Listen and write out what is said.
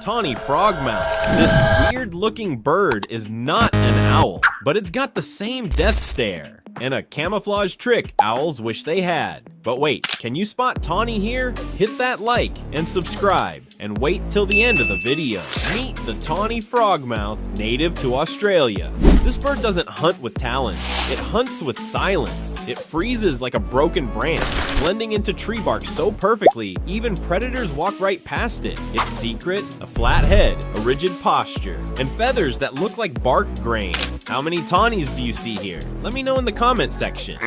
tawny frogmouth. This weird-looking bird is not an owl, but it's got the same death stare and a camouflage trick owls wish they had. But wait, can you spot Tawny here? Hit that like and subscribe, and wait till the end of the video. Meet the tawny frogmouth, native to Australia. This bird doesn't hunt with talons, it hunts with silence. It freezes like a broken branch, blending into tree bark so perfectly, even predators walk right past it. Its secret? A flat head, a rigid posture, and feathers that look like bark grain. How many tawnies do you see here? Let me know in the comment section.